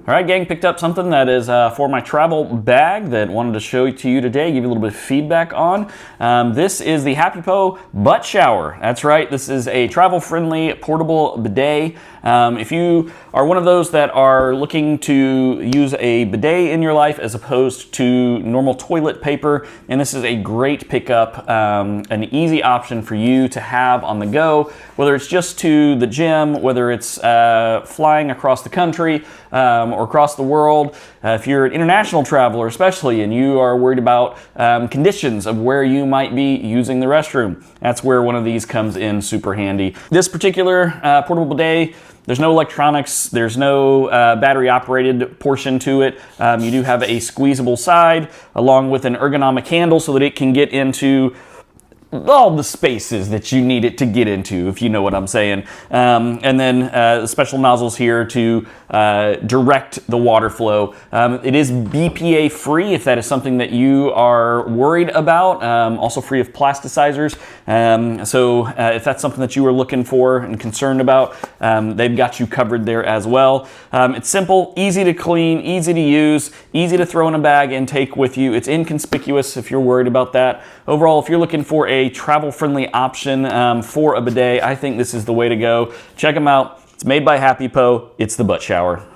All right, gang, picked up something that is for my travel bag that wanted to show to you today, give you a little bit of feedback on. This is the HAPPYPO butt shower. That's right, this is a travel-friendly portable bidet. If you are one of those that are looking to use a bidet in your life as opposed to normal toilet paper, and this is a great pickup, an easy option for you to have on the go, whether it's just to the gym, whether it's flying across the country, or across the world. If you're an international traveler especially and you are worried about conditions of where you might be using the restroom, that's where one of these comes in super handy. This particular portable bidet, there's no electronics, there's no battery operated portion to it. You do have a squeezable side along with an ergonomic handle so that it can get into all the spaces that you need it to get into, if you know what I'm saying. And then special nozzles here to direct the water flow. It is BPA free if that is something that you are worried about. Also free of plasticizers. So if that's something that you are looking for and concerned about, they've got you covered there as well. It's simple, easy to clean, easy to use, easy to throw in a bag and take with you. It's inconspicuous if you're worried about that. Overall, if you're looking for a travel-friendly option for a bidet, I think this is the way to go. Check them out. It's made by HAPPYPO. It's the butt shower.